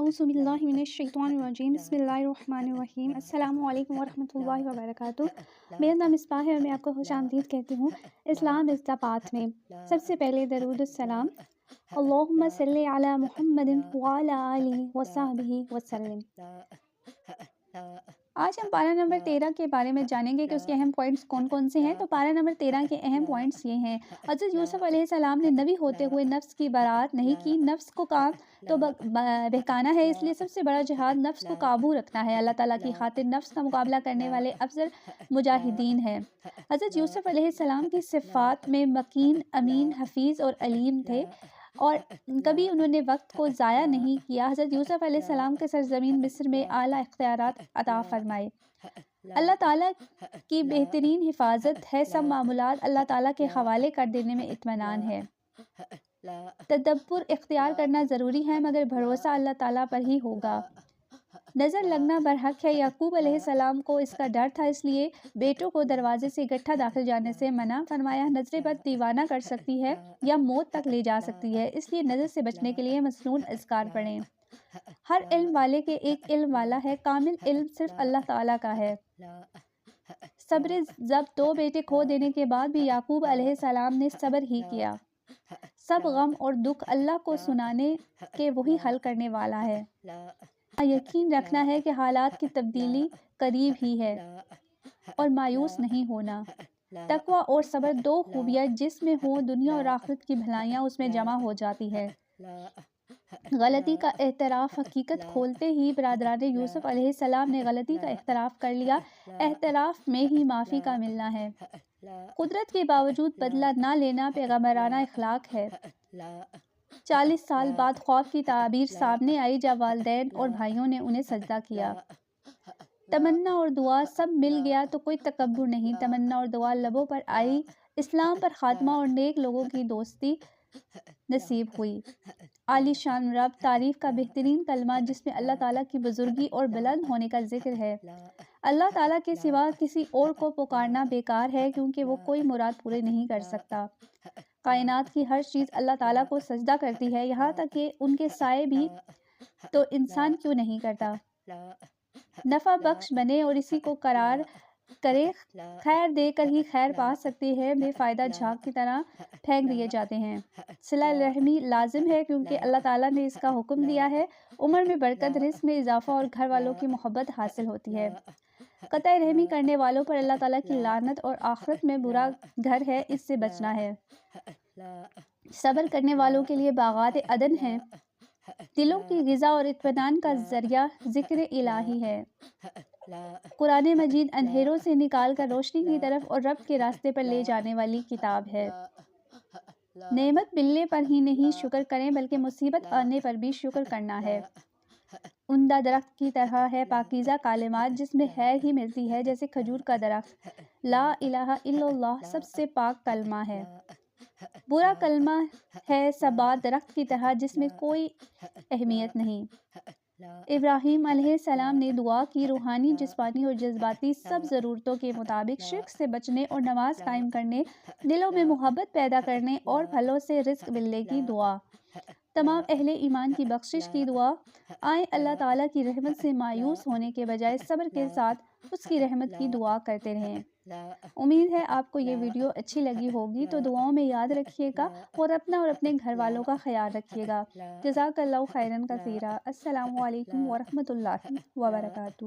اعوذ باللہ من الشیطان الرجیم بسم اللہ الرحمن الرحیم السلام علیکم ورحمۃ اللہ وبرکاتہ۔ میرا نام مصباح ہے اور میں آپ کو خوش آمدید کہتی ہوں اسلام از دا پاتھ میں۔ سب سے پہلے درود السلام، اللہم صلی علی محمد وعلی آلہ وصحبہ وسلم۔ آج ہم پارہ نمبر 13 کے بارے میں جانیں گے کہ اس کے اہم پوائنٹس کون کون سے ہیں۔ تو پارہ نمبر 13 کے اہم پوائنٹس یہ ہیں: حضرت یوسف علیہ السلام نے نبی ہوتے ہوئے نفس کی برات نہیں کی۔ نفس کو کام تو بہکانا ہے، اس لیے سب سے بڑا جہاد نفس کو قابو رکھنا ہے۔ اللہ تعالیٰ کی خاطر نفس کا مقابلہ کرنے والے افضل مجاہدین ہیں۔ حضرت یوسف علیہ السلام کی صفات میں مکین، امین، حفیظ اور علیم تھے اور کبھی انہوں نے وقت کو ضائع نہیں کیا۔ حضرت یوسف علیہ السلام کے سرزمین مصر میں اعلیٰ اختیارات عطا فرمائے۔ اللہ تعالیٰ کی بہترین حفاظت ہے، سب معاملات اللہ تعالیٰ کے حوالے کر دینے میں اطمینان ہے۔ تدبر اختیار کرنا ضروری ہے مگر بھروسہ اللہ تعالیٰ پر ہی ہوگا۔ نظر لگنا برحق ہے۔ یعقوب علیہ السلام کو اس کا ڈر تھا، اس لیے بیٹوں کو دروازے سے گٹھا داخل جانے سے منع فرمایا۔ نظر بد دیوانہ کر سکتی ہے یا موت تک لے جا سکتی ہے، اس لیے نظر سے بچنے کے لیے مسنون اذکار پڑھیں۔ ہر علم والے کے ایک علم والا ہے، کامل علم صرف اللہ تعالیٰ کا ہے۔ صبر ضبط، 2 بیٹے کھو دینے کے بعد بھی یعقوب علیہ السلام نے صبر ہی کیا۔ سب غم اور دکھ اللہ کو سنانے کے وہی حل کرنے والا ہے۔ یقین رکھنا ہے کہ حالات کی تبدیلی قریب ہی ہے اور مایوس نہیں ہونا۔ تقویٰ اور صبر 2 خوبیاں جس میں ہوں، دنیا اور آخرت کی بھلائیاں اس میں جمع ہو جاتی ہے۔ غلطی کا اعتراف، حقیقت کھولتے ہی برادران یوسف علیہ السلام نے غلطی کا اعتراف کر لیا۔ اعتراف میں ہی معافی کا ملنا ہے۔ قدرت کے باوجود بدلہ نہ لینا پیغمبرانہ اخلاق ہے۔ 40 سال بعد خواب کی تعبیر سامنے آئی جب والدین اور بھائیوں نے انہیں سجدہ کیا۔ تمنا اور دعا سب مل گیا تو کوئی تکبر نہیں۔ تمنا اور دعا لبوں پر آئی، اسلام پر خاتمہ اور نیک لوگوں کی دوستی نصیب ہوئی۔ عالی شان رب، تعریف کا بہترین کلمہ جس میں اللہ تعالیٰ کی بزرگی اور بلند ہونے کا ذکر ہے۔ اللہ تعالیٰ کے سوا کسی اور کو پکارنا بیکار ہے کیونکہ وہ کوئی مراد پورے نہیں کر سکتا۔ کائنات کی ہر چیز اللہ تعالیٰ کو سجدہ کرتی ہے، یہاں تک کہ ان کے سائے بھی، تو انسان کیوں نہیں کرتا؟ نفع بخش بنے اور اسی کو قرار کرے، خیر دے کر ہی خیر پا سکتے ہیں، بے فائدہ جھاگ کی طرح پھینک دیے جاتے ہیں۔ صلہ رحمی لازم ہے کیونکہ اللہ تعالیٰ نے اس کا حکم دیا ہے۔ عمر میں برکت، رزق میں اضافہ اور گھر والوں کی محبت حاصل ہوتی ہے۔ قطع رحمی کرنے والوں پر اللہ تعالیٰ کی لعنت اور آخرت میں برا گھر ہے، اس سے بچنا ہے۔ صبر کرنے والوں کے لیے باغات عدن ہیں۔ دلوں کی غذا اور اطمینان کا ذریعہ ذکر الہی ہے۔ قرآن مجید اندھیروں سے نکال کر روشنی کی طرف اور رب کے راستے پر لے جانے والی کتاب ہے۔ نعمت ملنے پر ہی نہیں شکر کریں بلکہ مصیبت آنے پر بھی شکر کرنا ہے۔ عمدہ درخت کی طرح ہے پاکیزہ کلمات جس میں خیر ہی ملتی ہے، جیسے کھجور کا درخت۔ لا الہ الا اللہ سب سے پاک کلمہ ہے۔ برا کلمہ ہے سبات درخت کی طرح جس میں کوئی اہمیت نہیں۔ ابراہیم علیہ السلام نے دعا کی، روحانی، جسمانی اور جذباتی سب ضرورتوں کے مطابق شرک سے بچنے اور نماز قائم کرنے، دلوں میں محبت پیدا کرنے اور پھلوں سے رزق ملنے کی دعا۔ تمام اہل ایمان کی بخشش کی دعا۔ آئیں اللہ تعالیٰ کی رحمت سے مایوس ہونے کے بجائے صبر کے ساتھ اس کی رحمت کی دعا کرتے رہیں۔ امید ہے آپ کو یہ ویڈیو اچھی لگی ہوگی، تو دعاؤں میں یاد رکھیے گا اور اپنا اور اپنے گھر والوں کا خیال رکھیے گا۔ جزاک اللہ خیراً کثیرا۔ السلام علیکم ورحمۃ اللہ وبرکاتہ۔